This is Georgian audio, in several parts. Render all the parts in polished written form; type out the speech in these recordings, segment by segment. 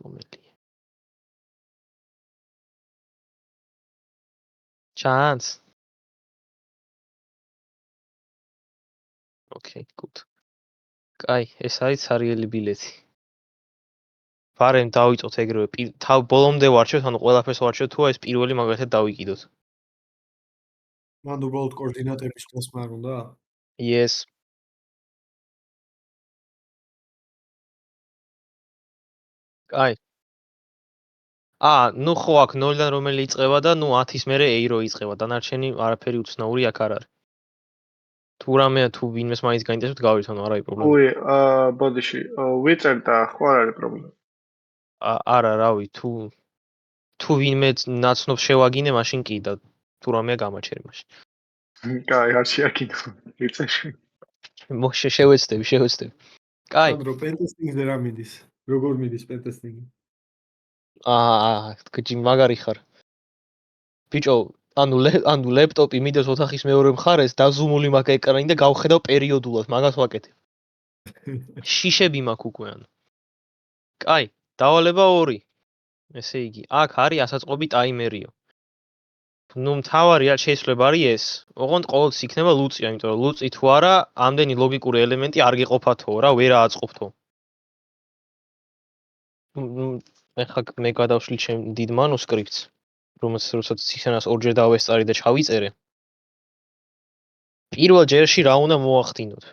რომელია? ჩანს? Okay, good. კაი, ეს არის ცარიელი ბილეთი. ვარენ დავიწოთ ეგრევე. თავ ბოლომდე ვარჩევთ, ანუ ყველაფერს ვარჩევთ, თუ ეს პირველი მაგალითად დავიკიდოთ. მან უბრალოდ კოორდინატების შესმა არ უნდა? Yes. კაი. ნუ ხო აქ 0-დან რომელი იწყება და ნუ 10-ის მერე ეირო იწყება. დანარჩენი არაფერი უცნაური აქ არ არის. თუ რამეა თუ ვინმეს მაინც გაინტერესებს გავიცანო, არ არის პრობლემა. უი, ბოდიში, ვიწერ და ხო არ არის პრობლემა. არა, რავი, თუ ვინმე ნაცნობს შევაგინე, მაშინ კი და თუ რამეა გამაჩერი მაშინ. კაი, არ შეაკიდო. ვიწერ. შევეცდები. კაი. სანდრო, პენტესტინგზე რა მიდის? როგორ მიდის პენტესტინგი? გჯი მაგარი ხარ. ბიჭო, ანუ ლეპტოპი მიდეს ოთახის მეორე მხარეს, დაზუმული მაქვს ეკრანი და გავხედავ პერიოდულად, მაგას ვაკეთებ. შიშები მაქვს უკვე ანუ. კაი, დავალება 2. ესე იგი, აქ არის ასაწყობი ტაიმერიო. ნუ მთავარი რაც შეიძლება არის ეს. ოღონდ ყოველთვის იქნება ლუწია, იმიტომ რომ ლუწი თუ არა, ამდენი ლოგიკური ელემენტი არ გეყოფათო რა, ვერ ააწყობთო. ეხლა მე გადავშლი ჩემ დიდ მანუსკრიპტს, რომელსაც ციხენას ორჯერ დავესწარი და ჩავიწერე. პირველ ჯერში რა უნდა მოახდინოთ?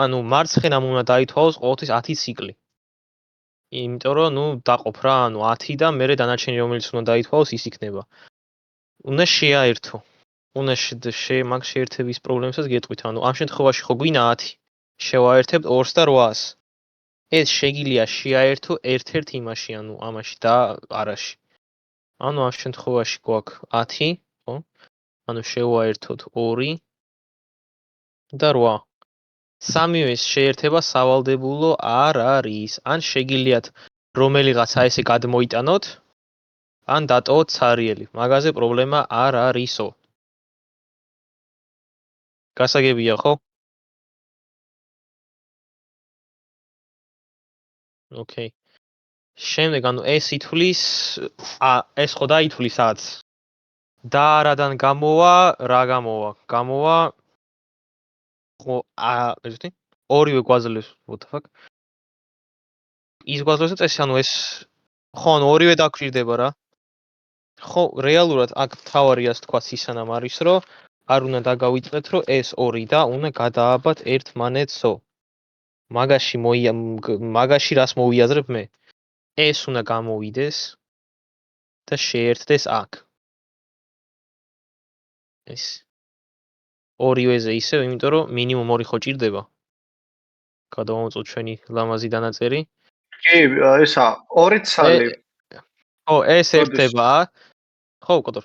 ანუ მარცხენამ უნდა დაითვალოს ყოველთვის 10 ციკლი. იმიტომ რომ ნუ დაყოფ რა, ანუ 10 და მერე დანარჩენი რომელიც უნდა დაითვალოს ის იქნება. უნდა შეაერთო. უნდა მაგ შეერთების პრობლემასაც გეტყვით, ანუ ამ შემთხვევაში ხო გვინა 10. შევაერთებთ 200 და 800. ეს შეგიძლია შეაერთო ერთ-ერთ იმაში, ანუ ამაში და არაში. ანუ ამ შემთხვევაში გვაქვს 10, ხო? ანუ შევაერთოთ 2 და 8. სამივეს შეერთება სავალდებულო არ არის. ან შეგიძლიათ რომელიღაცა ესე გადმოიტანოთ, ან დატოვოთ ცარიელი. მაგაზე პრობლემა არ არისო. გასაგებია ხო? Okay. შემდეგ ანუ ეს ითვლის ეს ხო დაითვლის 10. და არადან გამოვა, რა გამოვა? გამოვა ხო ესეთი? ორივე გვაძლევს, what the fuck? ის გვაძლევს წესი, ანუ ეს ხო, ანუ ორივე დაგვჭირდება რა. ხო, რეალურად აქ თავარიას თქვა ისანამ არის, რომ არ უნდა დაგავიწყეთ, რომ ეს 2 და უნდა გადააბათ ერთმანეთსო. მაგაში რას მოვიაზრებ მე? ეს უნდა გამოვიდეს და შეერთდეს აქ. ეს ორივეზე ისევ, იმიტომ რომ მინიმუმ 2 ხო ჭირდება. გადავამოწოთ ჩვენი ლამაზი დანაწერი. კი, ესა 2 ცალი. ხო, ეს ერთება. ხო, კოდორ.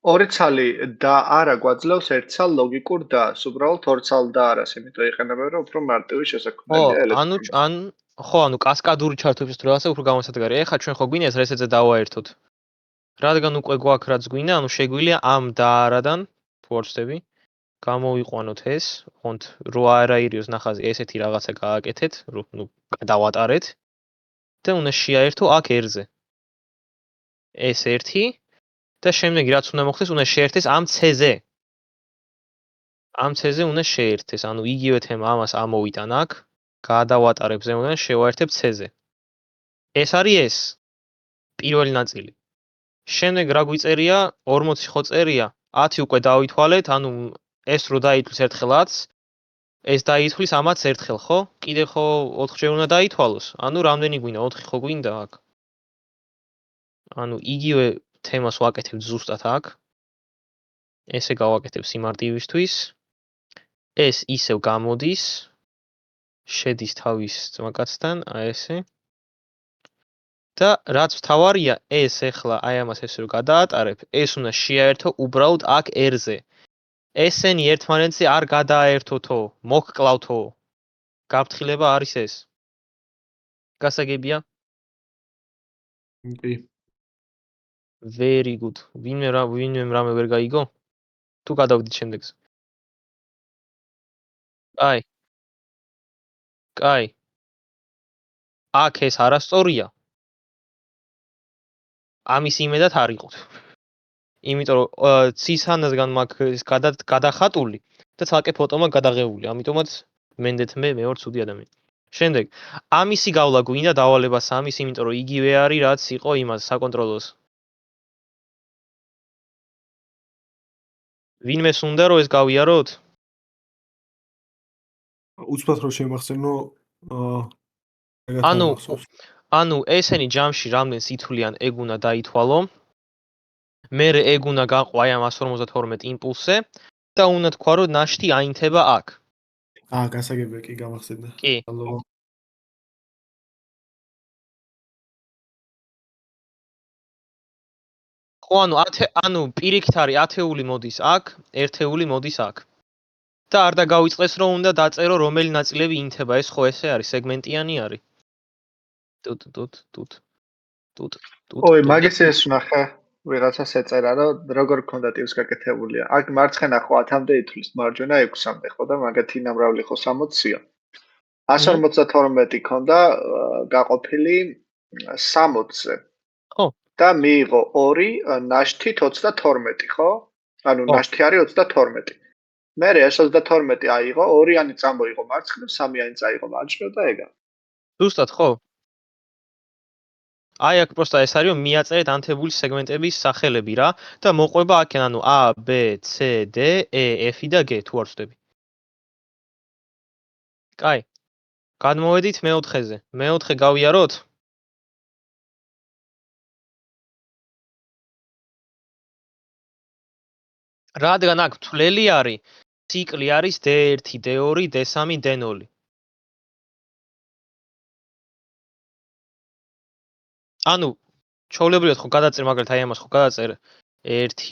2 ცალი და არა გვაძლევს 1 ცალ ლოგიკურ დას, უბრალოდ 2 ცალ და არას, იმიტომ იყენებენ რომ უფრო მარტივი შესაქმნელია ელექტრონიკა. ანუ კასკადური ჩართვების თუ რაღაცა უფრო გამოსადეგარია. ეხლა ჩვენ ხო გვინდა ეს რესეტზე დავაერთოთ. რადგან უკვე გვაქვს რაც გვინდა, ანუ შეგვიძლია ამ და არადან ფორსები გამოვიყვანოთ ეს, ხონთ რო არაირიოს ნახაზი ესეთი რაღაცა გააკეთეთ, ნუ დავატარეთ და უნდა შეაერთო აქ R-ზე. ეს 1 და შემდეგი რაც უნდა მოხდეს, უნდა შეერთეს ამ C-ზე. ამ C-ზე უნდა შეერთეს, ანუ იგივე თემა ამას ამოვიტან აქ, გადავატარებ ზემოდან, შევაერთებ C-ზე. ეს არის ეს პირველი ნაწილი. შემდეგ რა გვიწერია? 40 ხო წერია? 10 უკვე დავითვალეთ, ანუ ეს რო დაითვლის ერთხელ 10, ეს დაითვლის ამაც ერთხელ, ხო? კიდე ხო 4-ჯერ უნდა დაითვალოს. ანუ რამდენი გვინდა? 4 ხო გვინდა აქ? ანუ იგივე თემას ვაკეთებ ზუსტად აქ. ესე გავაკეთებ სიმარტივისთვის. ეს ისევ გამოდის. შედის თავის ძმაკაცთან, ესე. და რაც თავარია, ეს ეხლა აი ამას ესე რომ გადაატარებ, ეს უნდა შეაერთო უბრალოდ აქ R-ზე. ესენი ერთმანეთზე არ გადააერთოთო, მოგკლავთო. გაფრთხილება არის ეს. გასაგებია? კი. Very good. ვინმე რამე ვერ გაიგო? თუ გადავიდით შემდეგზე. აი. აქ ეს არასწორია. ამის იმედად არ იყოთ. იმიტომ რომ ცისანასგან მაქვს გადახატული და ცალკე ფოტო მაქვს გადაღებული. ამიტომაც მენდეთ მე ვარ ცუდი ადამიანი. შემდეგ ამისი გავლა გვინდა დავალებას ამის, იმიტომ რომ იგივე არის რაც იყო იმას საკონტროლოს. ვინმეს უნდა რომ ეს გავიაროთ? უცბად რომ შემახსენო ანუ ესენი ჯამში რამდენს ითვლიან ეგ უნდა დაითვალო. მერე ეგ უნდა გაყვა აი ამ 152 იმპულსზე და უნდა თქვა რომ ნაშთი აინთება აქ. გასაგებია კი გამახსენდა. კი. ხო, ანუ პირიქით არის ათეული მოდის აქ, ერთეული მოდის აქ. და არ დაგავიწყდეს რომ უნდა დაწერო რომელი ნაწილები ინთება, ეს ხო ესე არის, სეგმენტიანი არის. ტუტ. ой, მაგის ეს ვნახე, ვიღაცას ეწერა, რომ როგორ ქონდა ტიპს გაკეთებულია. აქ მარცხენა ხო 10-მდე ითვლის, მარჯვენა 6-მდე ხო და მაგათი ნამრავლი ხო 60-ია. 152 ქონდა გაყოფილი 60-ზე. ხო. და მიიღო 2 ნაშთით 32, ხო? ანუ ნაშთი არის 32. მერე ეს 32 აიღო, 2-იანი წამოიღო მარცხნივ, 3-იანი წაიღო მარჯვნივ და ეგა. ზუსტად ხო? აი აქ პროსტა ეს არის რომ მიაწერეთ ანთებული სეგმენტების სახელები რა და მოყვება აქენ ანუ A, B, C, D, E, F და G თუ არ ვწდები. კაი. გადმოვედით მეოთხეზე. მეოთხე გავიაროთ? რადგან აქ თვლელი არის, ციკლი არის D1, D2, D3, D0. ანუ ჩაოლებრივად ხო გადაწერ მაგალითად აი ამას ხო გადაწერ 1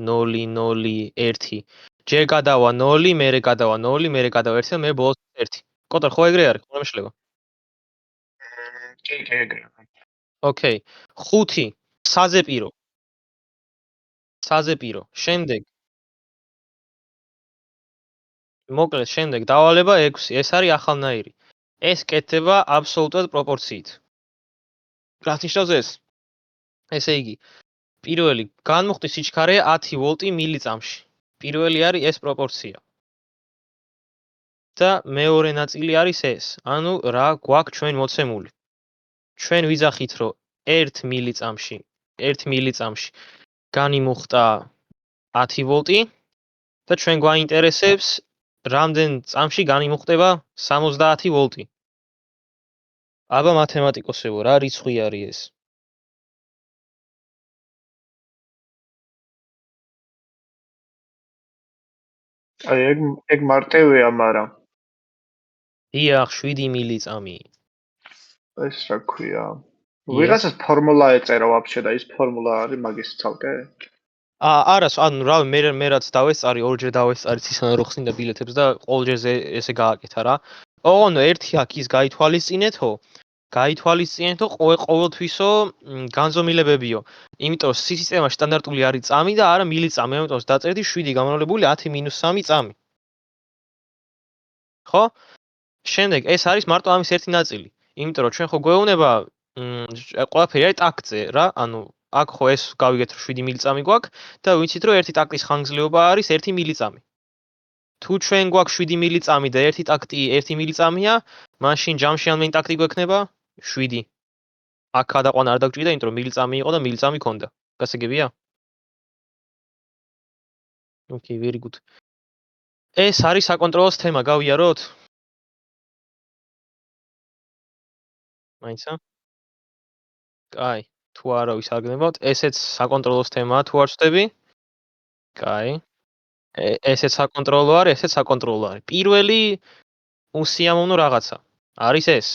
0 0 1 ჯერ გადავა 0 მერე გადავა 0 მერე გადავა 1 და მე ბოლოს 1 კოტარ ხო ეგრე არის ხო მეშლება კი ეგრე ოკეი 5 საზეპირო შემდეგ მოკლედ შემდეგ დავალება 6 ეს არის ახალნაირი ეს კეთდება აბსოლუტურად პროპორციით რა ნიშნავს ეს ესე იგი პირველი განმუხტი სიჩქარე 10 ვოლტი მილიწამში. პირველი არის ეს პროპორცია. და მეორე ნაწილი არის ეს. ანუ რა გვაქვს ჩვენ მოცემული. ჩვენ ვიძახით რომ 1 მილიწამში განიმუხტა 10 ვოლტი და ჩვენ გვაინტერესებს რამდენ წამში განიმუხტება 70 ვოლტი. აბა მათემატიკოსებო, რა რიცხვი არის ეს? აი ეგ მარტივია, მაგრამ დიახ, 7 მილიწამი. ეს რა ქვია? ვიღაცას ფორმულა ეწერა ვაფშე და ის ფორმულა არის მაგის ცალკე? არას, ანუ რა მე რაც დავესწარი, ორჯერ დავესწარი ისე რომ ხსნიდა ბილეთებს და ყოველჯერზე ესე გააკეთა რა. ოღონდ ერთი აქ ის გაითვალისწინეთო. გაითვალისწინეთო ყოველთვისო განზომილებებიო. იმიტომ რომ სისტემა სტანდარტული არის წამი და არა მილიწამი, ამიტომ დაწერდი 7 გამრავლებული 10 - 3 წამი. ხო? შემდეგ ეს არის მარტო ამის ერთი ნაწილი. იმიტომ რომ ჩვენ ხო გვეუბნება ყველაფერი არის ტაქტზე რა, ანუ აქ ხო ეს გავიგეთ რომ 7 მილიწამი გვაქვს და ვიცით რომ ერთი ტაქტის ხანგრძლივობა არის 1 მილიწამი. თუ ჩვენ გვაქვს 7 მილიწამი და ერთი ტაქტი 1 მილიწამია, მაშინ ჯამში რამდენი ტაქტი გვექნება? 7. აქ გადაყვანა არ დაგჭირდა, იმიტომ რომ მილიწამი იყო და მილიწამი ქონდა. გასაგებია? Okay, very good. ეს არის საკონტროლოს თემა, გავიაროთ? მაინცა? კაი, თუ არავის არ გნებავთ, ესეც საკონტროლოს თემაა, თუ არ ვწდები? კაი. ესეც საკონტროლო არის, ესეც საკონტროლო არის. პირველი უსიამოვნო რაღაცა არის ეს.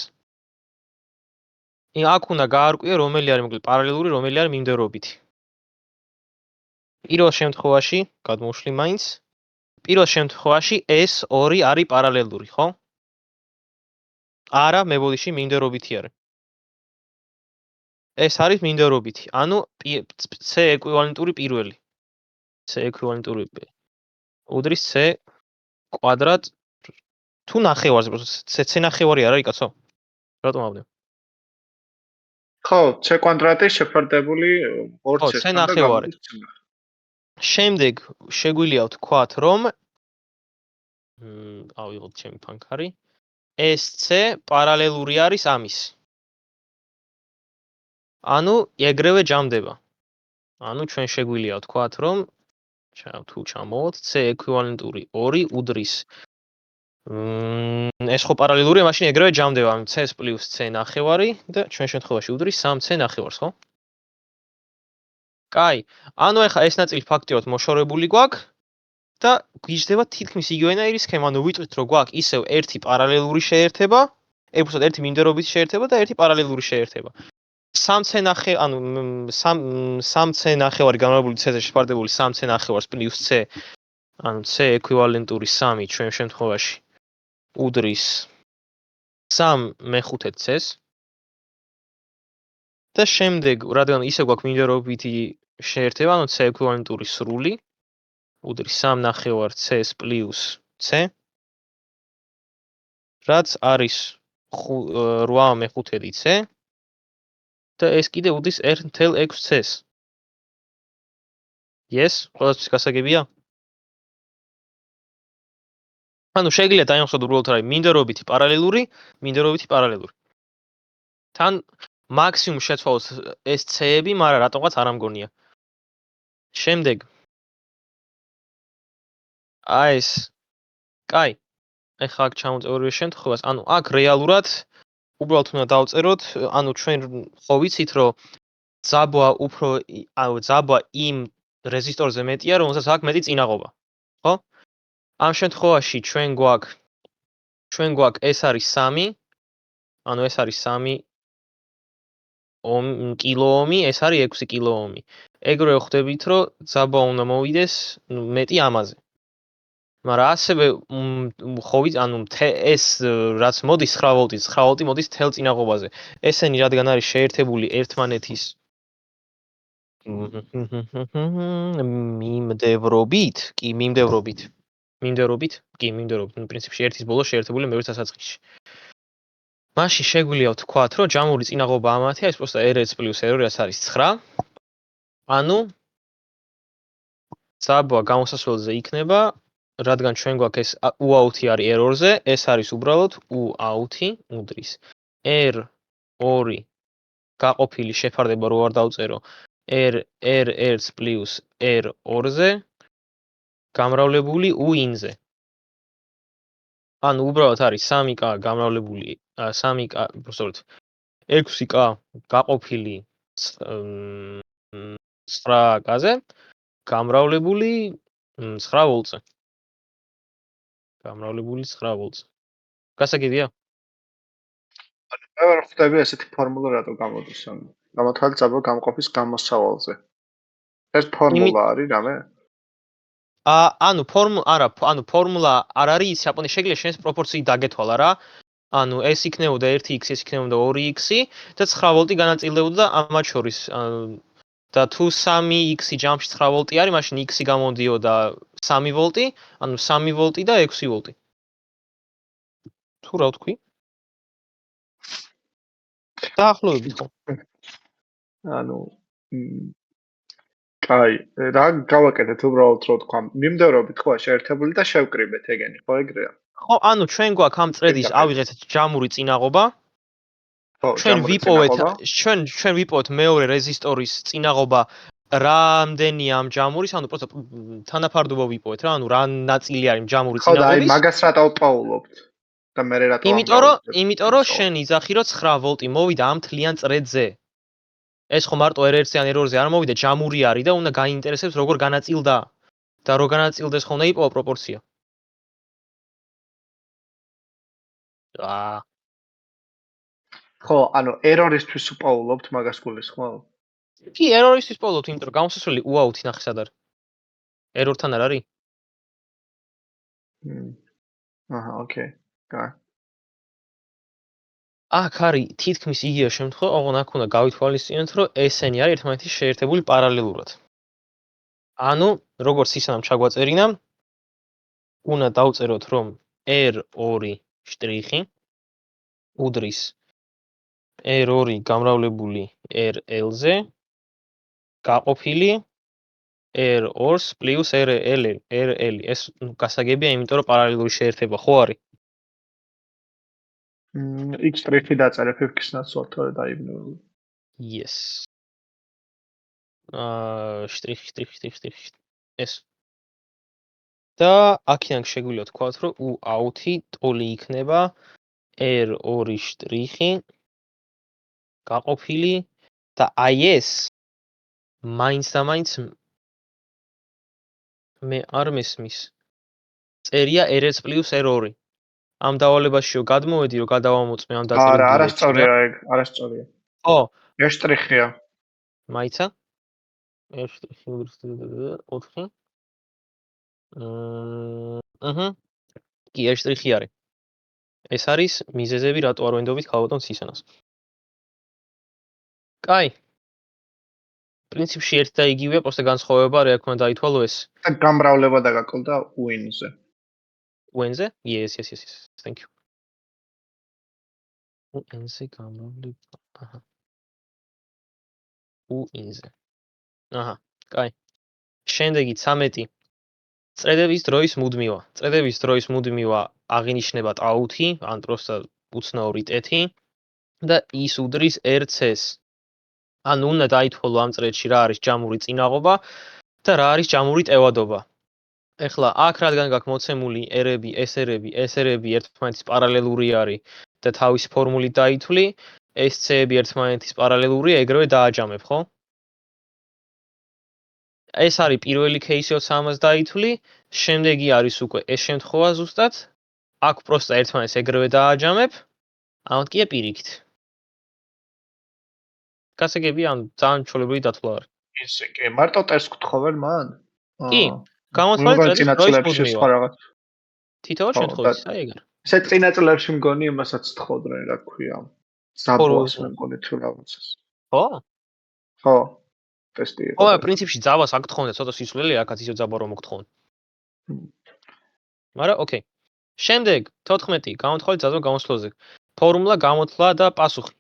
აქ უნდა გაარკვიო რომელი არის მოკლედ პარალელური, რომელი არის მიმდევრობითი. პირველ შემთხვევაში, გადმოვშლი მაინც. პირველ შემთხვევაში ეს ორი არის პარალელური, ხო? არა, მებოდიში მიმდევრობითი არის. ეს არის მიმდევრობითი. ანუ C ეკვივალენტური პირველი. C ეკვივალენტური უდრის C კვადრატ თუ ნახევარზე, C ნახევარი არ არის კაცო? რატომ ავდებ? ხო, c კვადრატი შეფარდებული 2c-სთან და ნახევარი. გამოდის c ნახევარი. შემდეგ შეგვიძლია ვთქვათ, რომ ავიღოთ ჩემი ფანქარი. SC პარალელური არის ამის. ანუ ეგრევე ჯამდება. ანუ ჩვენ შეგვიძლია ვთქვათ, რომ თუ ჩამოვოთ C ეკვივალენტური 2 უდრის ეს ხო პარალელურია, მაშინ ეგრევე ჯამდება, ანუ C + C ნახევარი და ჩვენ შემთხვევაში უდრის 3C ნახევარს, ხო? კაი, ანუ ეხლა ეს ნაწილი ფაქტიურად მოშორებული გვაქვს და გვიждდება თითქმის იგივენაირი სქემა, ანუ ვიტყვით, რომ გვაქვს ისევ ერთი პარალელური შეერთება, უბრალოდ ერთი მიმდევრობით შეერთება და ერთი პარალელური შეერთება. 3C ანუ 3C ნახევარი განმავლობილი C-ზე შეფარდებული 3C ნახევარს + C, ანუ C ეკვივალენტური 3 ჩვენ შემთხვევაში უდრის 3/5 C-ს და შემდეგ, რადგან ისე გვაქვს მიმდევრობითი შეერთება, ანუ C ეკვივალენტური სრული უდრის 3/9 C-ს + C, რაც არის 8/5 C და ეს კიდე უდრის 1/6 C-ს. Yes, ყველასთვის გასაგებია? ანუ შეგიძლიათ დაიმახსოვროთ უბრალოდ რა მიმდევრობითი პარალელური. თან მაქსიმუმ შეცვალოთ ეს C-ები, მაგრამ რატომღაც არ ამგონია. შემდეგ ეს კაი. ეხლა აქ ჩამოვწეროთ შემთხვევას, ანუ აქ რეალურად უბრალოდ უნდა დავწეროთ, ანუ ჩვენ ხო ვიცით, რომ ძაბვა იმ რეზისტორზე მეტია, რომელსაც აქვს მეტი წინაღობა. ხო? ამ შემთხვევაში ჩვენ გვაქვს ეს არის 3, ანუ ეს არის 3 კილოომი, ეს არის 6 კილოომი. ეგრევე ხვდებით, რომ ძაბვა უნდა მოვიდეს მეტი ამაზე. მაგრამ ასევე ხო ვიცი, ანუ ეს რაც მოდის 9 ვოლტის, 9 ვოლტი მოდის თელ წინაღობაზე. ესენი რადგან არის შეერთებული ერთმანეთის მიმდევრობით, პრინციპში ერთის ბოლოს შეერთებული მეორე სასაწყისში. მაშინ შეგვიძლია ვთქვათ, რომ ჯამური წინაღობა ამათია, ეს პროსტა R1 + R2 არის 9. ანუ ძაბვა გამოსასვლელზე იქნება, რადგან ჩვენ გვაქვს ეს U-out არის R2-ზე, ეს არის უბრალოდ U-out უდრის R2 გაყოფილი შეფარდება რო არ დავწერო R1 + R2-ზე გამრავლებული U-in-ზე. ანუ უბრალოდ არის 3K გამრავლებული 3K, უბრალოდ 6K გაყოფილი 9K-ზე გამრავლებული 9 ვოლტზე. გასაგებია? მე ვერ ხვდები ესეთი ფორმულა რატო გამოდის, ანუ გამოთვალე ძაბვა გამყოფის გამოსავალზე. ეს ფორმულა არის რამე? ანუ ფორმულა არ არის ის, იაპონიაში შეგიძლია შენს პროპორციით დაგეთვალა რა. ანუ ეს იქნებოდა 1x, ეს იქნებოდა 2x და 9 ვოლტი განაწილდებოდა ამათ შორის. და თუ 3x ჯამში 9 ვოლტი არის, მაშინ x გამოდიოდა 3 ვოლტი, ანუ 3 ვოლტი და 6 ვოლტი. თუ რა ვთქვი? დაახლოებით ხო? ანუ კაი, რა გავაკეთეთ უბრალოდ რო თქვა, მიმდევრობით ხო შეერთებული და შევკრიბეთ ეგენი, ხო ეგრეა? ხო, ანუ ჩვენ გვაქვს ამ წრედის ავიღეთ ჯამური წინაღობა. ჩვენ ვიპოვეთ მეორე რეზისტორის წინაღობა რამდენია ამ ჯამურის, ანუ პროსტა თანაფარდობა ვიპოვეთ რა, ანუ რა ნაწილი არის ჯამური წინაღობის. ხო, და აი მაგას რატო პაულობთ? და მე რატო იმიტომ რომ შენ იძახი რომ 9 ვოლტი მოვიდა ამ თლიან წრედზე. ეს ხო მარტო R1-ზე ან R2-ზე არ მოვიდა, ჯამური არის და უნდა გაინტერესებს როგორ განაწილდა. და რო განაწილდეს ხო უნდა იპოვა პროპორცია. ხო, ანუ error-ისთვის უპაულობთ მაგას გულისხმობ? კი, error-ისთვის პაულობთ, იმიტომ რომ გამოსასვლელი U-out-ი ნახე სად არის. error-თან არ არის? აჰა, ოკეი. კაი. აქ არის თითქმის იგივე შემთხვევა, ოღონდ აქ უნდა გავითვალისწინოთ, რომ ესენი არის ერთმანეთის შეერთებული პარალელურად. ანუ, როგორც ისანამ ჩაგვაწერინა, უნდა დავწეროთ, რომ R2 შტრიხი უდრის R2 გამრავლებული RL-ზე გაყოფილი R2-ს პლუს RL. ეს გასაგებია, იმიტომ რომ პარალელური შეერთება ხო არის? X ტრიხი დაწერე 50-ს ნაცვლად, თორე დაიბნეული. Yes. შტრიხი. ეს. და აქედან შეგვიძლია თქვათ, რომ U-out-ი ტოლი იქნება R2 შტრიხი გაყოფილი და აი ეს მაინც და მაინც მე არ მესმის. წერია RS პლუს R2. ამ დავალებაშიო გადმოვედი, რომ გადავამოწმე ამ დაწერილ არა, დილებში და არასწორია ეგ, არასწორია. ხო, ეს შტრიხია. მაიცა? R შტრიხი 4. კი, R შტრიხი არის. ეს არის მიზეზები, რატო არ ვენდობით ქალბატონ სისანას. კაი. პრინციპში ერთ და იგივეა, პროსტა განსხვავება რა იქნა დაითვალო ეს. და გამრავლება დაგაკლდა win-ზე. Win-ზე? Yes. Thank you. Win-ზე გამრავლება. აჰა. Win-ზე. აჰა, კაი. შემდეგი 13. წრედების დროის მუდმივა. წრედების დროის მუდმივა აღინიშნება out-ი, ან პროსტა უცნაური ტეთი და ის უდრის RC-ს. ანუ უნდა დაითვალო ამ წრედში რა არის ჯამური წინაღობა და რა არის ჯამური ტევადობა. ეხლა აქ რადგან გაქვს მოცემული R-ები, S-ები ერთმანეთის პარალელური არის და თავის ფორმულით დაითვლი, SC-ები ერთმანეთის პარალელურია, ეგრევე დააჯამებ, ხო? ეს არის პირველი кейსიოც ამას დაითვლი, შემდეგი არის უკვე ეს შემთხვევა ზუსტად. აქ პროსტა ერთმანეთს ეგრევე დააჯამებ, ამათ კი პირიქით. გასაგებია, ამ ძალიან ჩვეულებრივი დათვლა არის. ისე კი, მარტო ტერს გთხოვენ მან? კი, გამოთვალე წრედის დროის მუდმივა. სხვა რაღაც. თითოეულ შემთხვევაში, აი ეგ არის. ესე წინა წლებში მგონი იმასაც თხოვდნენ, რა ქვია. ზაბოს მე მგონი თუ რაღაცას. ხო? ხო. ტესტი იყო. ხო, პრინციპში ძავას აქ გთხოვნე, ცოტა სისულელე, აქაც ისე ძაბა რომ მოგთხოვნე. მაგრამ ოკეი. შემდეგ 14 გამოთვალე ძაზვა გამოსვლაზე. ფორმულა გამოთვლა და პასუხი.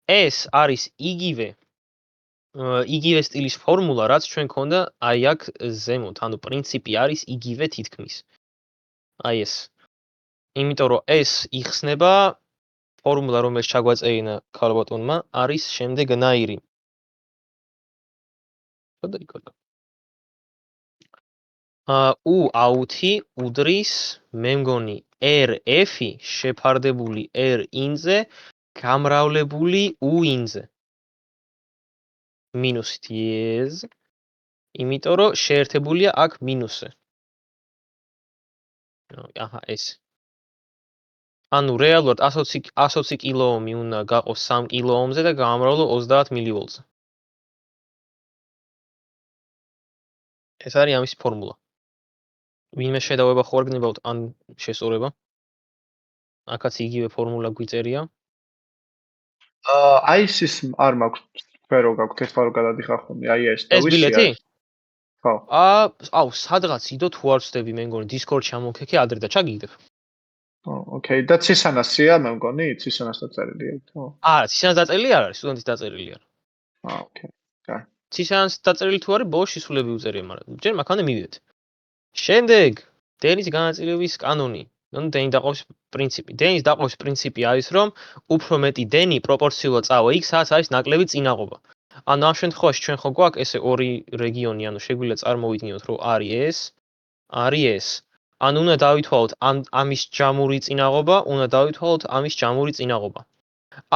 ეს არის იგივე სტილის ფორმულა, რაც ჩვენ ქონდა აი აქ ზემოთ, ანუ პრინციპი არის იგივე თითქმის. აი ეს. იმიტომ რომ ეს იხსნება ფორმულა, რომელიც ჩაგვაწერინა ქალბატონმა, არის შემდეგნაირი. U-out-ი უდრის მე მგონი RF-ი შეფარდებული R-in-ზე გამრავლებული U-in-ზე. მინუსით yes. იმიტომ რომ შეერთებულია აქ მინუსზე. აჰა, ეს. ანუ რეალურად 120 კილოომი უნდა გაყოს 3 კილოომზე და გამრავლო 30 მილიվოლტზე. ეს არის ამის ფორმულა. ვინმე შედავება ხო არ გნებავთ ან შესწორება? აქაც იგივე ფორმულა გვიწერია. აი ის არ მაქვს სფერო გაქვთ ეს ფარო გადადიხარ ხოლმე. აი ეს და ეს ბილეთი? ხო. აუ, სადღაც იდო თუ არ ვწდები მე მგონი Discord-ში ამოვქექე ადრე და ჩაგიგდებ. ოკეი, და ცისანასია მე მგონი, ცისანას დაწერილია, ხო? არა, ცისანას დაწერილი არ არის, სტუდენტის დაწერილი არის. ოკეი. კაი. ცისანას დაწერილი თუ არის, ბოლოს სისულები უწერია, მაგრამ ჯერ მაქამდე მივიდეთ. შემდეგ, დენის განაწილების კანონი. ანუ დენი დაყოვის პრინციპი. დენის დაყოვის პრინციპი არის, რომ უფრო მეტი დენი პროპორციულად წავა იქ, სადაც არის ნაკლები წინაღობა. ანუ ამ შემთხვევაში ჩვენ ხო გვაქვს ესე ორი რეგიონი, ანუ შეგვიძლია წარმოვიდგინოთ, რომ არის ეს, არის ეს. ანუ უნდა დავითვალოთ ამის ჯამური წინაღობა, უნდა დავითვალოთ ამის ჯამური წინაღობა.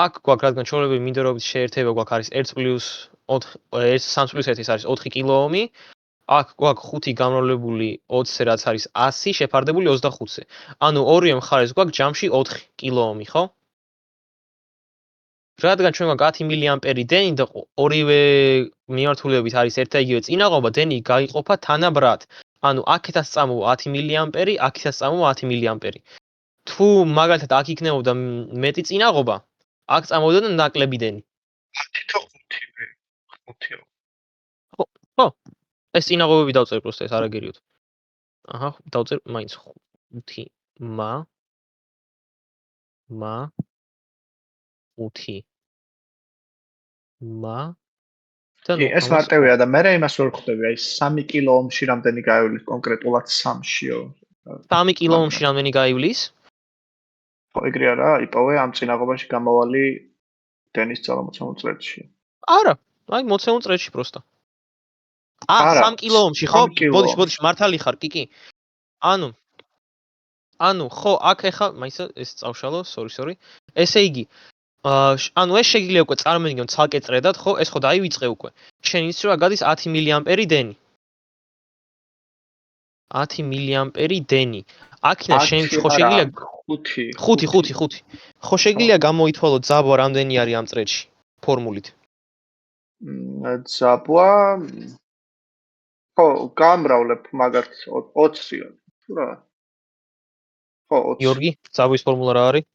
აქ გვაქვს რადგან ჩვეულებრივი მიმდევრობით შეერთება გვაქვს არის 1+3+1 არის 4 კილოომი. აქ გვაქვს 5 გამრავლებული 20-ზე, რაც არის 100 შეფარდებული 25-ზე. ანუ ორივე მხარეს გვაქვს ჯამში 4 კილოომი, ხო? რადგან ჩვენ გვაქვს 10 მილი-ამპერი დენი და ორივე მიმართულებით არის ერთ და იგივე წინაღობა, დენი გაიყოფა თანაბრად. ანუ აქეთაც წამოვა 10 მილი-ამპერი, აქეთაც წამოვა 10 მილი-ამპერი. თუ მაგალითად აქ იქნებოდა მეტი წინაღობა, აქ წამოვიდა ნაკლები დენი. 5-5. ხო. ეს წინაღობები დავწერ პროსტა ეს არაგერიოთ. აჰა, დავწერ მაინც 5 5 მა და კი, ნუ ეს მარტივია და მე იმას ვერ ხვდები, აი 3 კილო ომში რამდენი გაივლის კონკრეტულად 3-შიო. 3 კილო ომში რამდენი გაივლის? ხო, ეგრე არა, იპოვე ამ წინაღობაში გამოვალი დენის ძალა 60 წლებში. არა, აი 60 წლებში პროსტა. არა, 3 კილო ომში, ხო? 3 კილო ბოდიში, ომში. ბოდიში, მართალი ხარ, კი. ანუ, ხო, აქ ეხა, მაისა ეს წავშალო, sorry. ესე იგი, ანუ ეს შეგიძლია უკვე წარმოვიდგინოთ ცალკე წრედად, ხო? ეს ხო დაივიწყე უკვე. შენ იცი რომ გადის 10 მილიამპერი დენი. 10 მილიამპერი დენი. აქინა შენ ხო შეგიძლია 5. ხო შეგიძლია გამოითვალო ძაბვა რამდენი არის ამ წრედში ფორმულით. ძაბვა ხო, გამრავლებ მაგათ 20-ია. თუ რა? ხო, 20. გიორგი, ძაბვის ფორმულა რა არის?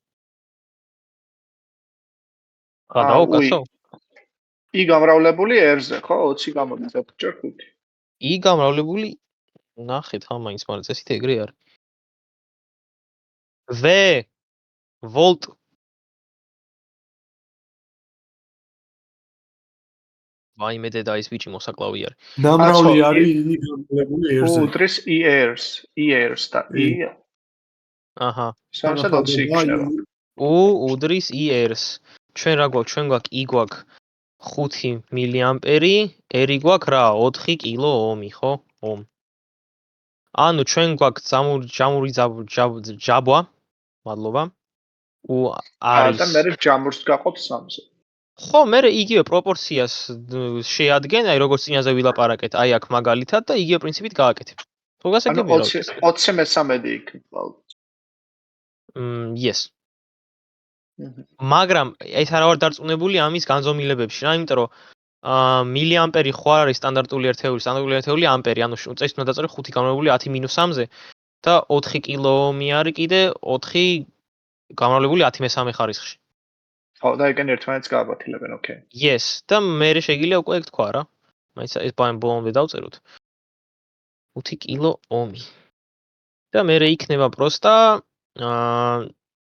გადაო, კაცო. I გამრავლებული R-ზე, ხო? 20 გამოდის 4x5. I გამრავლებული ნახეთ ამაინც, მაგრამ წესით ეგრე არის. V ვოლტ ვაიმე დედა ის ბიჭი მოსაკლავი არის. ნამრავლი არის I გამრავლებული R-ზე. უდრის ERs და I. აჰა. სამსა 20 იქნება. უდრის ERs. ჩვენ რა გვაქვს? ჩვენ გვაქვს I გვაქვს 5 მილიამპერი, R გვაქვს რა? 4 კილო ომი, ხო? ომ. ანუ ჩვენ გვაქვს ჯამური ჯაბვა. მადლობა. არის და მე ჯამურს გაყოთ 3-ზე. ხო, მე იგივე პროპორციას შეადგენ, აი როგორც წინაზე ვილაპარაკეთ, აი აქ მაგალითად და იგივე პრინციპით გააკეთებ. ხო გასაგებია. 20 მე-13 იქნება. yes. მაგრამ ეს არა ვარ დარწმუნებული ამის განზომილებებში, რა, იმიტომ რომ მილიამპერი ხო არის სტანდარტული ერთეული ამპერი, ანუ წესით უნდა დაწერო 5 გამრავლებული 10-3-ზე და 4 კილო ომი არის კიდე 4 გამრავლებული 10-3 ხარისხში. ხო, და ეგენ ერთმანეთს გააბათილებენ, ოკეი. yes, და მე შეიძლება უკვე ეგ თქვა რა. მაინც ეს ბოლომდე დავწეროთ. 5 კილო ომი. და მე იქნება პროსტა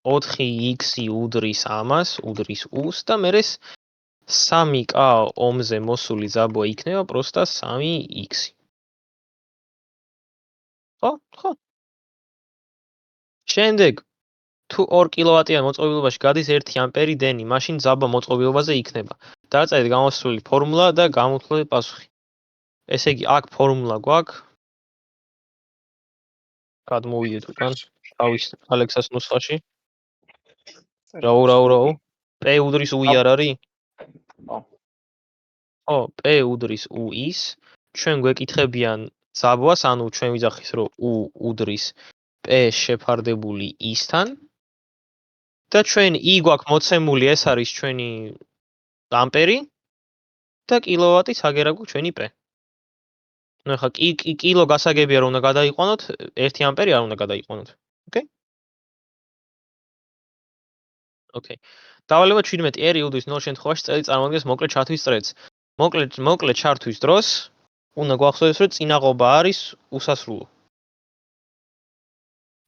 4x უდრის ამას, უდრის us და მე 3k ომზე მოსული ძაბვა იქნება პროსტა 3x. ხო. შემდეგ თუ 2 კილოვატიან მოწყობილობაში გადის 1 ამპერი დენი, მაშინ ძაბვა მოწყობილობაზე იქნება. დაწერეთ გამოსული ფორმულა და გამოვთვალეთ პასუხი. ესე იგი, აქ ფორმულა გვაქვს. გადმოვიდეთ უკან თავის ალექსას ნუსხაში. რაუ. P უდრის U არ არის? ხო, P უდრის U-ის. ჩვენ გვეკითხებიან ძაბვას, ანუ ჩვენ ვიძახის რომ U უდრის P შეფარდებული I-სთან. და ჩვენ I გვაქვს მოცემული, ეს არის ჩვენი ამპერი და კილოვატის აგერა გვაქვს ჩვენი P. ნუ ხა კილო გასაგებია რომ უნდა გადაიყვანოთ, 1 ამპერი არ უნდა გადაიყვანოთ. ოკეი. დავალება 17 R უდრის 0 შემთხვევაში წელი წარმოადგენს მოკლე ჩართვის წრედს. მოკლე ჩართვის დროს უნდა გვახსოვდეს რომ წინაღობა არის უსასრულო.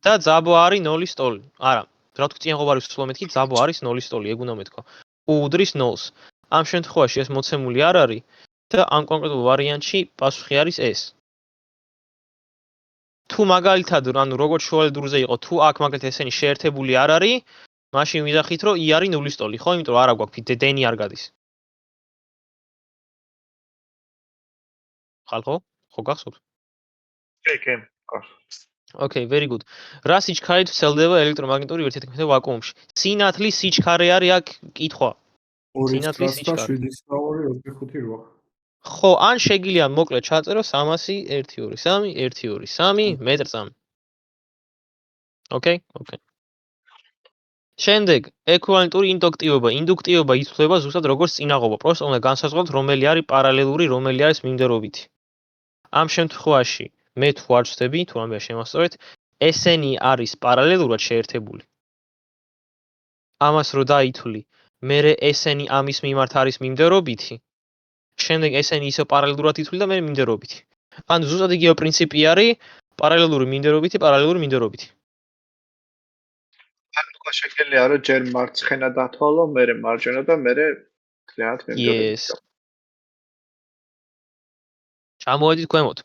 და ძაბვა არის 0-ის ტოლი. არა, რა თქმა უნდა წინაღობა არის უსასრულო მეთქი, ძაბვა არის 0-ის ტოლი, ეგ უნდა მეთქვა. U უდრის 0-ს. ამ შემთხვევაში ეს მოცემული არ არის და ამ კონკრეტულ ვარიანტში პასუხი არის ეს. თუ მაგალითად, ანუ როგორც შუალედურზე იყო, თუ აქ მაგალითად ესენი შეერთებული არ არის, მაშინ ვიძახით რომ I არის 0-ის ტოლი, ხო? იმიტომ რომ არა გვაქვს დენი არ გადის. ხალხო? ხო გახსოვთ? კი. Okay, very good. რა სიჩქარით ვრცელდება ელექტრომაგნიტური ურთიერთქმედება ვაკუუმში? სინათლის სიჩქარე არის აქ კითხვა. სინათლის სიჩქარე 7.2.5.8. ხო, ან შეგიძლია მოკლედ ჩაწერო 300 1 2 3 მეტრწამი. Okay. შემდეგ, ეკვივალენტური ინდუქტივობა. ინდუქტივობა ითვლება ზუსტად როგორც წინაღობა. პროსტა უნდა განსაზღვროთ რომელი არის პარალელური, რომელი არის მიმდევრობითი. ამ შემთხვევაში მე თუ არ ვწდები, თუ რამე შემასწორეთ, ესენი არის პარალელურად შეერთებული. ამას რო დაითვლი, მე ესენი ამის მიმართ არის მიმდევრობითი. შემდეგ ესენი ისე პარალელურად ითვლი და მე მიმდევრობითი. ანუ ზუსტად იგივე პრინციპი არის პარალელური მიმდევრობითი. ანუ თქვა შეგიძლია რომ ჯერ მარცხენა დათვალო, მერე მარჯვენა და მერე ძალიან მიმდევრები. Yes. ჩამოვედით ქვემოთ.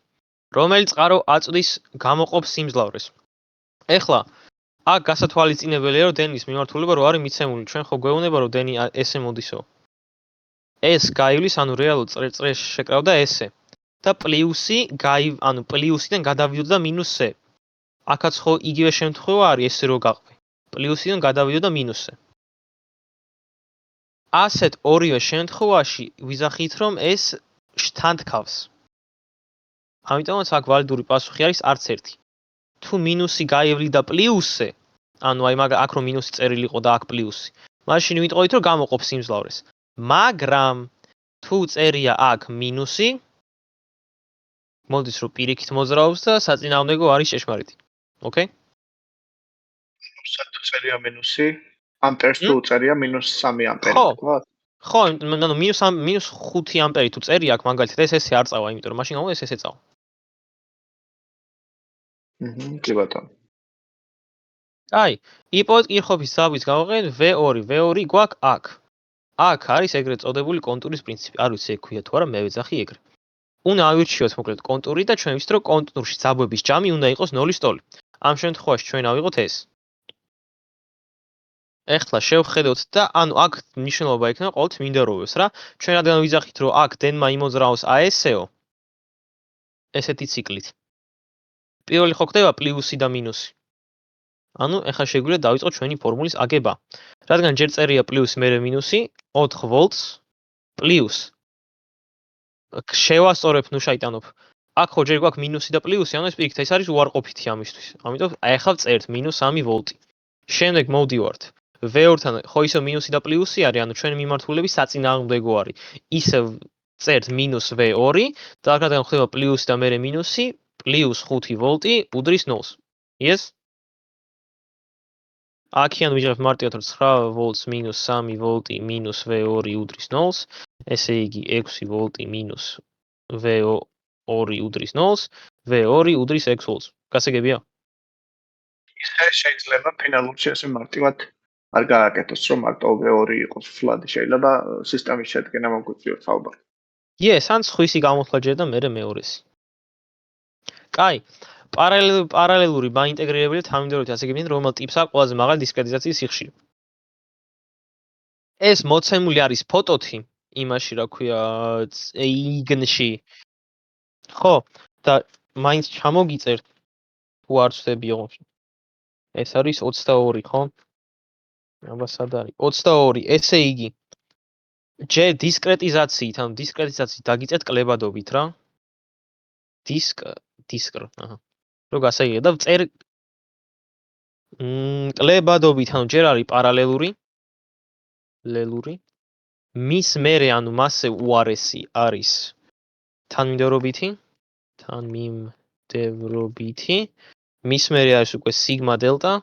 რომელი წყარო აწვდის გამოყოფ სიმძლავრეს? ეხლა აქ გასათვალისწინებელია, რომ დენის მიმართულება რო არის მიცემული, ჩვენ ხო გვეუბნება, რომ დენი ესე მოდისო. ეს გაივლის, ანუ რეალურ წრეში შეკრავდა ესე. და პლუსი ანუ პლუსიდან გადავიდოდა მინუსზე. აქაც ხო იგივე შემთხვევა არის ესე რო გაყვე. პლუსიდან გადავიდოდა მინუსზე. ასეთ ორივე შემთხვევაში ვიზახით, რომ ეს შთანთქავს. ამიტომაც აქ ვალიდური პასუხი არის არც ერთი. თუ მინუსი გაივლიდა პლუსზე, ანუ აი აქ რომ მინუსი წერილი იყო და აქ პლუსი, მაშინ ვიტყოდით, რომ გამოყოფ სიმძლავრეს. მაგრამ თუ წერია აქ მინუსი, მოდის რომ პირიქით მოძრაობს და საწინააღმდეგო არის ჭეშმარიტი. ოკეი? თუ წერია მინუსი, ამპერს თუ წერია -3 ამპერი, თქვა? ხო, ანუ -5 ამპერი თუ წერია აქ მაგალითად ეს ესე არ წავა, იმიტომ რომ მაშინ გამო ეს ესე წავა. კი ბატონო. აი, იპოვეთ კირხოფის ძაბვის გავაყენეთ V2 გვაქვს აქ. აქ არის ეგრეთ წოდებული კონტურის პრინციპი. არ ვიცი ეგ ქვია თუ არა, მე ვეძახი ეგრე. უნდა ავირჩიოთ მოკლედ კონტური და ჩვენ ვიცით რომ კონტურში ძაბვების ჯამი უნდა იყოს 0-ის ტოლი. ამ შემთხვევაში ჩვენ ავიღოთ ეს. ეხლა შევხედოთ და ანუ აქ მნიშვნელობა იქნება ყოველთვის მინდოროვებს რა. ჩვენ რადგან ვიზახით რომ აქ დენმა იმოძრაოს AS-ო ესეთი ციკლით. პირველი ხო ხდება პლუსი და მინუსი. ანუ ეხლა შეგვიძლია დავიწყოთ ჩვენი ფორმულის აგება. რადგან ჯერ წერია პლუსი, მერე მინუსი, 4 ვოლტს პლუს შევასწორებ, ნუ შაიტანობ. აქ ხო ჯერ გვაქვს მინუსი და პლუსი, ანუ ეს პირიქით ეს არის უარყოფითი ამისთვის. ამიტომ აი ახლა წერთ -3 ვოლტი. შემდეგ მოვდივართ. V2-თან ხო ისე მინუსი და პლუსი არის, ანუ ჩვენი მიმართულების საწინააღმდეგო არის. ისე წერთ -V2 და აქ რადგან ხდება პლუსი და მერე მინუსი, +5 ვოლტი უდრის 0-ს. Yes? აქიან ვიჟღებ მარტივად რომ 9 ვოლტს -3 ვოლტი -V2 უდრის 0-ს, ესე იგი 6 ვოლტი -V2 უდრის 0-ს, V2 უდრის 6 ვოლტს. გასაგებია? ისე შეიძლება ფინალურში ესე მარტივად არ გააკეთოს, რომ მარტო V2 იყოს ფლადი, შეიძლება სისტემის შედგენა მოგვიწიოს ალბათ. Yes, ან სხვისი გამოთვლა ჯერ და მერე მეორესი. კაი, პარალელური ბაინტეგრირებელი თანმიმდევრობით ასე გებინეთ, რომელ ტიპს აქვს ყველაზე მაღალი დისკრეტიზაციის სიხშირე. ეს მოცემული არის ფოტოთი, იმაში რა ქვია, იგნში. ხო, და მაინც ჩამოგიწერთ თუ არ ვწდებიო. ეს არის 22, ხო? აბა სად არის? 22, ესე იგი. ჯერ დისკრეტიზაციით, ანუ დისკრეტიზაციით დაგიწეთ კლებადობით რა. დისკრ, აჰა. რო გასაგებია და წერ კლებადობით, ანუ ჯერ არის პარალელური. მის მერე, ანუ მასზე უარესი არის თანმიმდევრობითი. მის მერე არის უკვე სიგმა დელტა.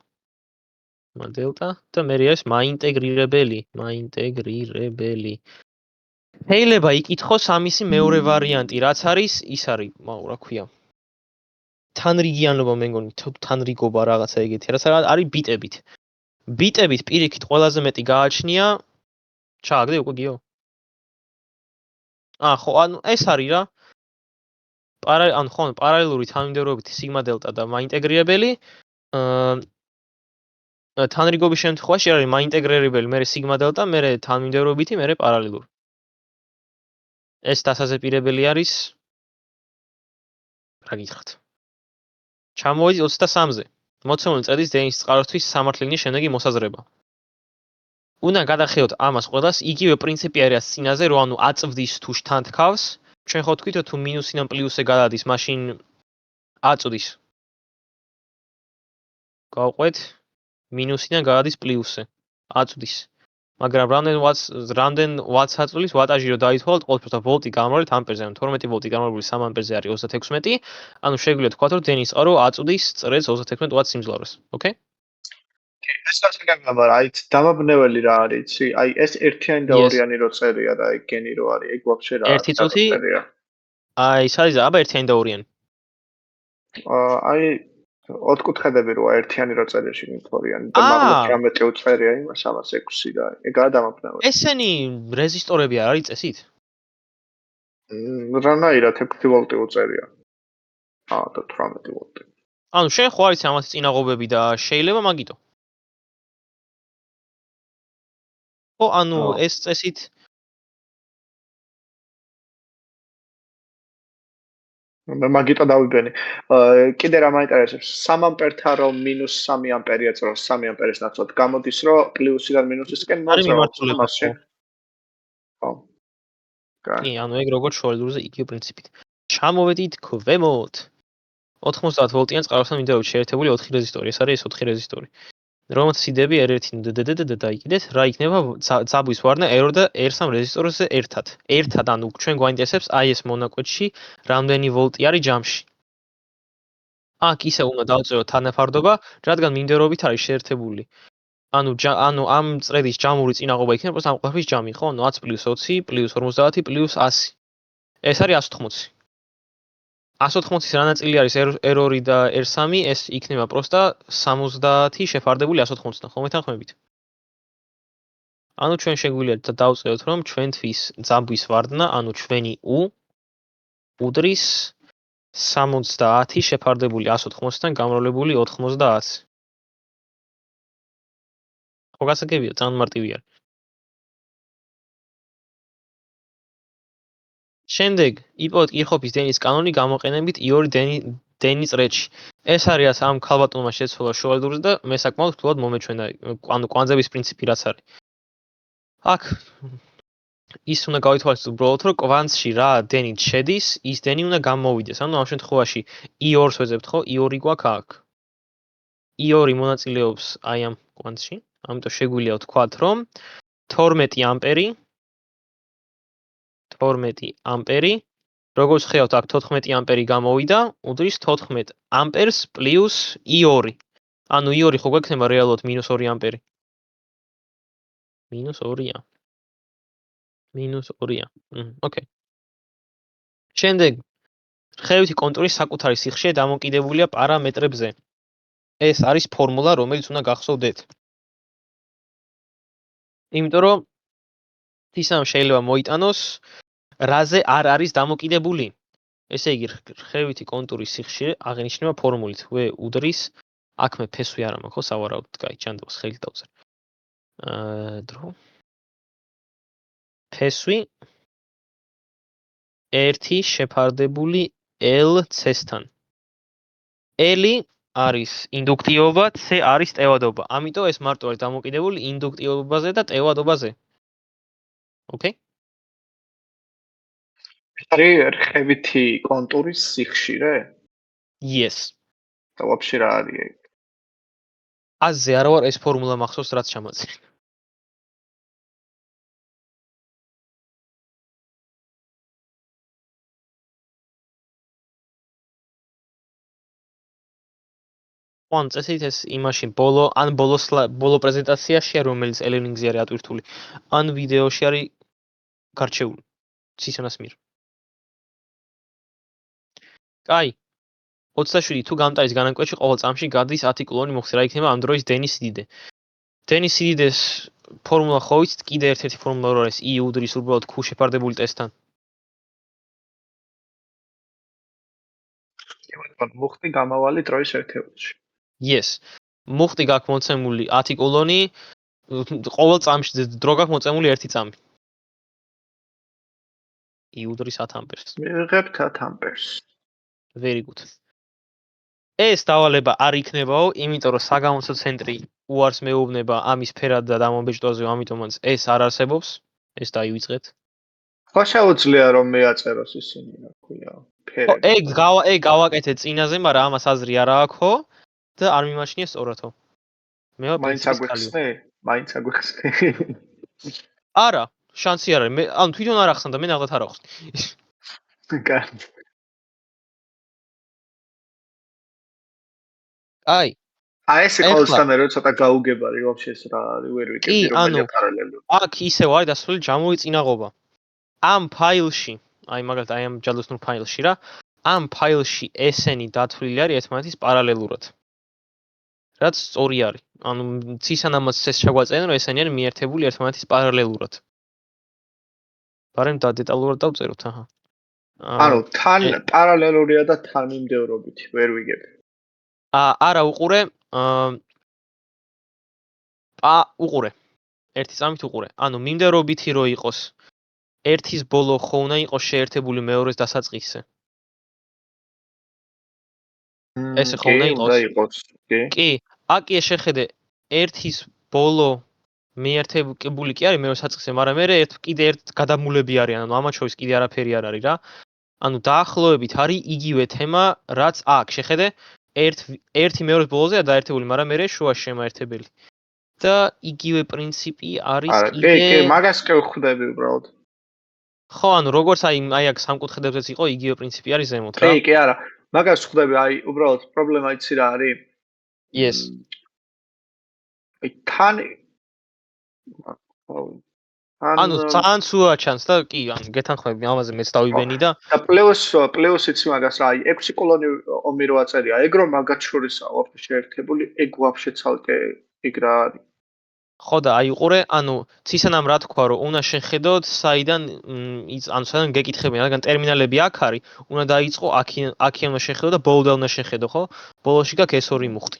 და მერე არის მაინტეგრირებელი. შეიძლება იკითხოს ამისი მეორე ვარიანტი, რაც არის, ის არის, რა ქვია. თანრიგიანობა მე მგონი, თანრიგობა რაღაცა ეგეთი, რაც არის ბიტებით. ბიტებით პირიქით ყველაზე მეტი გააჩნია. ჩააგდე უკვე გიო? ხო, ანუ ეს არის რა. ანუ ხო, პარალელური თანმიმდევრობითი სიგმა დელტა და მაინტეგრირებელი. თანრიგობის შემთხვევაში არის მაინტეგრირებელი, მერე სიგმა დელტა, მერე თანმიმდევრობითი, მერე პარალელური. ეს დასაზეპირებელი არის. რა გითხრათ? ჩამოვიდით 23-ზე. მოცემული წედის დენის წყაროსთვის სამართლიანი შემდეგი მოსაზრება. უნდა გადახედოთ ამას ყველას, იგივე პრინციპი არის წინაზე, რომ ანუ აწვდის თუ შთანთქავს. ჩვენ ხო თქვით, რომ თუ მინუსიდან პლუსზე გადადის, მაშინ აწვდის. გავყვეთ მინუსიდან გადადის პლუსზე. აწვდის. მაგრამ რამდენ ვატს აწვდის, ვატაჟი რო დაითვალოთ, ყოველთვის ვოლტი გამოვარდით ამპერზე, ანუ 12 ვოლტი გამოვარდული 3 ამპერზე არის 36. ანუ შეგვიძლია თქვათ, რომ დენის წყარო აწვდის წრეს 36 ვატს სიმძლავრეს. ოკეი? ეს გასაგებია, აი დამაბნეველი რა არის, იცი? აი ეს ერთიანი და ორიანი რო წერია და აი გენი რო არის, ეგ ვაფშე რა არის? 1 წუთი. აი, საერთოდ აბა ერთიანი და ორიანი. აი ოთხკუთხედები როა ერთიანი რო წერიაში მითორიანი და მაღლა 18 უწერია იმას 306 და ეგაა დამაფნავე. ესენი რეზისტორები არ არის წესით? რანაირად 6 ვოლტი უწერია. და 18 ვოლტი. ანუ შენ ხო არის ამათი წინაღობები და შეიძლება მაგიტო. ხო, ანუ ეს წესით მაგიტო დავიბენი. კიდე რა მაინტერესებს? 3 ამპერთა რომ -3 ამპერია წროს 3 ამპერის ნაცვლად გამოდის რომ პლუსიდან მინუსისკენ არის მიმართულება ხო? ხო. კი, ანუ ეგ როგორც შუალედურზე იგივე პრინციპით. ჩამოვედით ქვემოთ. 90 ვოლტიან წყაროსთან მიმდევრად შეერთებული 4 რეზისტორი. ეს არის ეს 4 რეზისტორი. რომელთა სიდები R1 და დაიკიდეთ, რა იქნება ძაბვის ვარნა R2 და R3 რეზისტორზე ერთად. ერთად, ანუ ჩვენ გვაინტერესებს აი ეს მონაკვეთში რამდენი ვოლტი არის ჯამში. აქ ისე უნდა დავწეროთ თანაფარდობა, რადგან მიმდევრობით არის შეერთებული. ანუ ამ წრედის ჯამური წინაღობა იქნება პროს ამ ყველაფრის ჯამი, ხო? 10 + 20 + 50 + 100. ეს არის 180. 180-ის რა ნაწილი არის R2 და R3, ეს იქნება პროსტა 70 შეფარდებული 180-დან, ხომ მეთანხმებით? ანუ ჩვენ შეგვიძლია დავწეროთ, რომ ჩვენთვის ძაბვის ვარდნა, ანუ ჩვენი U უდრის 70 შეფარდებული 180-დან გამრავლებული 90. ხო გასაგებია, ძალიან მარტივი არის. შემდეგ იპოვეთ კირხოფის დენის კანონი გამოყენებით იური დენის წრეში. ეს არის ამ ქალბატონმა შეცვალა შუალედურზე და მე საკმაოდ ფულად მომეჩვენა, ანუ კვანძების პრინციპი რაც არის. აქ ის უნდა გავითვალისწინოთ უბრალოდ, რომ კვანძში რა დენით შედის, ის დენი უნდა გამოვიდეს. ანუ ამ შემთხვევაში I2-ს ვეძებთ, ხო? I2 გვაქვს აქ. I2 მონაწილეობს აი ამ კვანძში, ამიტომ შეგვიძლია ვთქვათ, რომ 12 ამპერი, როგორც ხედავთ, აქ 14 ამპერი გამოვიდა, უდრის 14 ამპერს პლუს I2. ანუ I2 ხო გვექნება რეალურად -2 ამპერი. -2-ია. -2-ია. ოკეი. შემდეგ ხევითი კონტურის საკუთარი სიხშირე დამოკიდებულია პარამეტრებზე. ეს არის ფორმულა, რომელიც უნდა გახსოვდეთ. იმიტომ რომ ისამ შეიძლება მოიტანოს რაზე არ არის დამოკიდებული. ესე იგი, ხევითი კონტურის სიხშირე აღინიშნება ფორმულით V უდრის აქ მე ფესვი არ მაქვს, ხო, სავარაუდოდ, კაი, ჩანდავს ხელით დავწერე. დრო. ფესვი 1 შეფარდებული L-C-სთან. L არის ინდუქტივობა, C არის ტევადობა. ამიტომ ეს მარტო არის დამოკიდებული ინდუქტივობაზე და ტევადობაზე. ოკეი? არის ხევითი კონტურის სიხშირე? Yes. და ვაფშე რა არის ეგ? აზე არა ვარ ეს ფორმულა მახსოვს რაც ჩამაწერი. ან წესით ეს იმაში ბოლო პრეზენტაციაშია, რომელიც ელენინგზე არის ატვირთული. ან ვიდეოში არის გარჩეული. ცისონას მიერ. კაი. 27 თუ გამტარის განაკვეთში ყოველ წამში გადის 10 კულონი მოხსნა, რა იქნება ამ დროის დენის სიდიდე. დენის სიდიდეს ფორმულა ხო ვიცით, კიდე ერთ-ერთი ფორმულა რო არის I უდრის უბრალოდ Q შეფარდებული ტესტთან. მუხტი გამავალი დროის ერთეულში. Yes. მუხტი გაქვს მოცემული 10 კულონი, ყოველ წამში დრო გაქვს მოწემული 1 წამი. I უდრის 10 ამპერს. მივიღებთ 10 ამპერს. Very good. ეს დავალება არ იქნებაო, იმიტომ რომ საგამოცდო ცენტრი უარს მეუბნება ამის ფერად და დამობეჭდვაზე, ამიტომაც ეს არ არსებობს. ეს დაივიწყეთ. ხო შეუძლია რომ მეაწეროს ისინი, რა ქვია, ფერები. ეგ გავაკეთე წინაზე, მაგრამ ამას აზრი არ აქვს, ხო? და არ მიმაჩნია სწორადო. მე ვარ პრინციპი. მაინც აგვიხსნე. არა, შანსი არ არის. მე ანუ თვითონ არ ახსნა და მე ნახოთ არ ახსნი. კარგი. აი. ეს ყოველსთანაირად ცოტა გაუგებარი ვაფშე ეს რა არის, ვერ ვიკეთდი რომელია პარალელური. აქ ისევ არის დასული ჯამური წინაღობა. ამ ფაილში, აი მაგალითად აი ამ ჯადოსნურ ფაილში რა, ამ ფაილში ესენი დათვლილი არის ერთმანეთის პარალელურად. რაც სწორი არის. ანუ ცისანამაც ეს შეგვაწევენ, რომ ესენი არის მიერთებული ერთმანეთის პარალელურად. ბარემ და დეტალურად დავწეროთ, აჰა. ანუ თან პარალელურია და თანმიმდევრობითი, ვერ ვიგებ. არა უყურე, უყურე. ერთი წამით უყურე. ანუ მიმდევრობითი რო იყოს, ერთის ბოლო ხო უნდა იყოს შეერთებული მეორეს დასაწყისზე. ესე ხო უნდა იყოს? კი, აკი შეხედე ერთის ბოლო მიერთებული კი არის მეორე საწყისზე, მაგრამ მე კიდე ერთ გადამულები არიან, ანუ ამათ შორის კიდე არაფერი არ არის რა. ანუ დაახლოებით არის იგივე თემა, რაც აქ შეხედე ერთი მეორეს ბოლოზეა დაერთებული, მაგრამ მე შუაში შემაერთებელი. და იგივე პრინციპი არის კიდე. კი, მაგას კი ვხვდები უბრალოდ. ხო, ანუ როგორც აი აქ სამკუთხედებზეც იყო, იგივე პრინციპი არის ზემოთ რა. კი, არა. მაგას ვხვდები, აი უბრალოდ პრობლემა იცი რა არის? Yes. აი თან ანუ ძალიან სულა ჩანს და კი, ანუ გეთანხმები ამაზე მეც დავიბენი და პლუს იცი მაგას რა, აი 6 კოლონი ომი რო აწერია, ეგ რომ მაგათ შორისაა ვაფშე შეერთებული, ეგ ვაფშე ცალკე ეგ რა არის. ხო და აი უყურე, ანუ ცისანამ რა თქვა, რომ უნდა შეხედოთ, საიდან გეკითხებიან, რადგან ტერმინალები აქ არის, უნდა დაიწყო აქი უნდა შეხედო და ბოლოდან უნდა შეხედო, ხო? ბოლოში გაქვს ეს ორი მუხტი.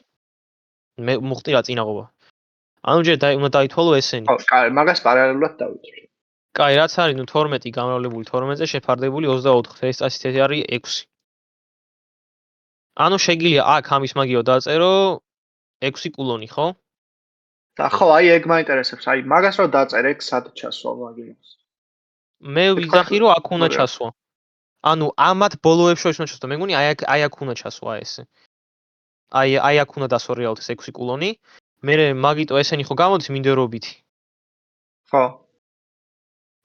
მე მუხტი რა წინაღობა. ანუ ჯერ უნდა დაითვალო ესენი. ხო, კაი, მაგას პარალელურად დავითვლი. კაი, რაც არის, 12 გამრავლებული 12-ზე შეფარდებული 24, ეს წასით არის 6. ანუ შეგიძლია აქ ამის მაგიო დაწერო 6 კულონი, ხო? და ხო, აი ეგ მაინტერესებს. აი მაგას რო დაწერე, ეგ სად ჩასვა მაგინას. მე ვიძახი რომ აქ უნდა ჩასვა. ანუ ამათ ბოლოებს შორის უნდა ჩასვა. მე მგონი აი აქ უნდა ჩასვა ესე. აი აქ უნდა დასვა რეალურად ეს 6 კულონი. მე მაგიტო ესენი ხო გამოდის მიმდევრობითი. ხო.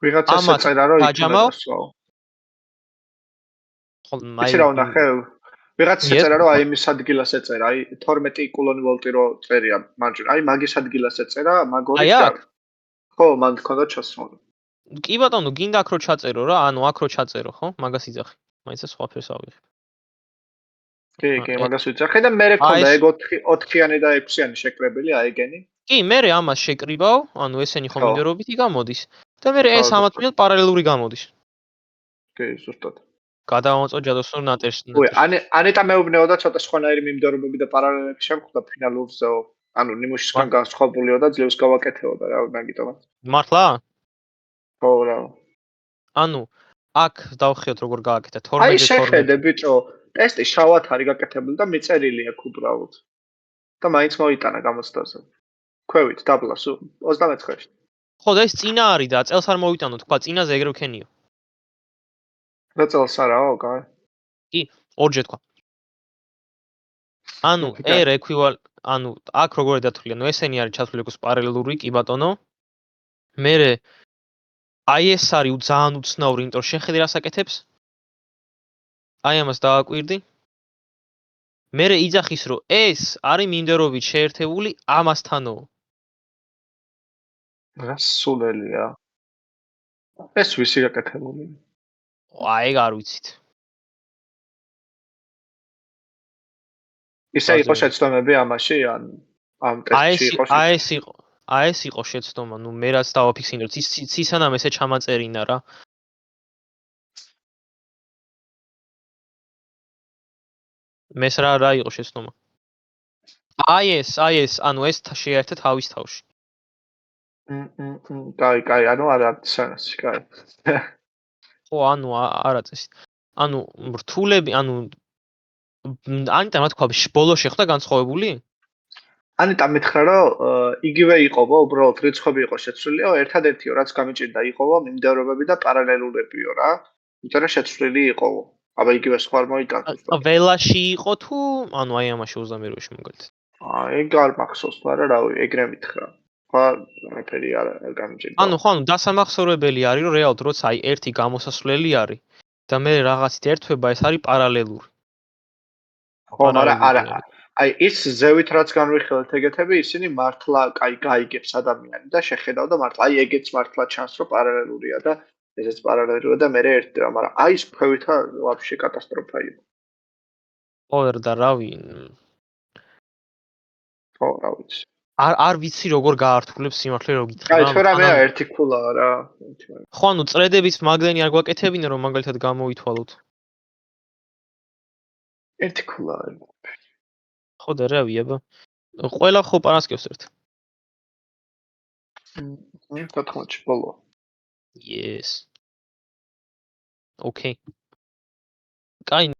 ვიღაცა შეწერა რომ იქ უნდა დასვაო. ხო, აი რა უნდა ხე? ვიღაცა შეწერა რომ აი იმის ადგილას ეწერა, აი 12 კულონი ვოლტი რო წერია მარჯვენა. აი მაგის ადგილას ეწერა, მაგორი ჩა. ხო, მან თქონდა ჩასვა. კი ბატონო, გინდა აქ რო ჩაწერო რა, ანუ აქ რო ჩაწერო, ხო? მაგას იძახი. მაინც ეს სხვაფერს ავიღებ. კი, მაგას ვიძახე და მე რეკონდა ეგ 4-იანი და 6-იანი შეკრებილი, აი ეგენი. კი, მე ამას შეკრიბავ, ანუ ესენი ხო მიმდევრობითი გამოდის და მე ეს ამათ მიერ პარალელური გამოდის. კი, ზუსტად. გადავამოწო ჯადოსნურ ნატერს. ანეტა მეუბნეოდა ცოტა სხვანაირი მიმდევრობები და პარალელები შემხვდა ფინალურზეო. ანუ ნიმუშისგან განსხვავებულიო და ძლევს გავაკეთეოდა რა, მაგიტომაც. მართლა? ხო რა. ანუ აქ დავხიოთ როგორ გააკეთა 12-ზე 12. აი შეხედე ბიჭო, ტესტი შავად არის გაკეთებული და მიწერილი აქვს უბრალოდ. და მაინც მოიტანა გამოცდაზე. ქვევით დაბლას 29-ში. ხო და ეს წინა არის და წელს არ მოვიტანო, თქვა წინაზე ეგრე ვქენიო. რა წელს არაო, კაი. კი, ორჯერ თქვა. ანუ R equivalent, ანუ აქ როგორ დათვლია, ნუ ესენი არის ჩათვლილი როგორც პარალელური, კი ბატონო. მე აი ეს არის ძალიან უცნაური, იმიტომ რომ შეხედე რას აკეთებს. აი ამას დავაკვირდი. მე იძახის რომ ეს არის მიმდევრობით შეერთებული ამასთანო. რა სულელია. ეს ვისი გაკეთებული? აი ეგ არ ვიცით. ისე იყო შეცდომები ამაში ან ამ ტესტში იყო? აი ეს იყო შეცდომა, ნუ მე რაც დავაფიქსინე, რომ ცისანამ ესე ჩამაწერინა რა. მეს რა იყო შეცდომა? აი ეს, ანუ ეს შეერთე თავის თავში. კაი, ანუ არა სანასი, კაი. ხო, ანუ არა წესი. ანუ რთულები, ანუ ანიტა რა თქვა, ბოლო შეხვდა განსხვავებული? ანიტა მითხრა რომ იგივე იყობო, უბრალოდ რიცხვები იყო შეცვლილიო, ერთადერთიო რაც გამიჭირდა იყობო მიმდევრობები და პარალელურებიო რა. იმიტომ რომ შეცვლილი იყობო. აბა იგივე სხვა არ მოიტანს. ველაში იყო თუ ანუ აი ამაში 22-ში მაგალითად. ეგ არ მახსოვს, მაგრამ რავი, ეგრე მითხრა. ხო, მეფერი არ გამიჭირდა. ანუ დასამახსოვრებელი არის რომ რეალურად როცა აი ერთი გამოსასვლელი არის და მე რაღაცით ერთვება, ეს არის პარალელური. ხო, მაგრამ არა. აი ის ზევით რაც განვიხილეთ ეგეთები, ისინი მართლა კაი გაიგებს ადამიანი და შეხედავ და მართლა აი ეგეც მართლა ჩანს რომ პარალელურია და ესეც პარალელურია და მე ერთდება, მაგრამ აი ეს ქვევითა ვაფშე კატასტროფა იყო. ორ და რავი, ხო, რა ვიცი. არ ვიცი როგორ გაართულებს სიმართლე რო გითხრა. აი თუ რამეა ერთი ქულაა რა. ხო, ანუ წრედების მაგდენი არ გვაკეთებინა რომ მაგალითად გამოვითვალოთ. ერთი ქულაა. ხო და რავი, აბა. ყველა ხო პარასკევს ერთ. 14-ში ბოლო. Yes. Okay. კაი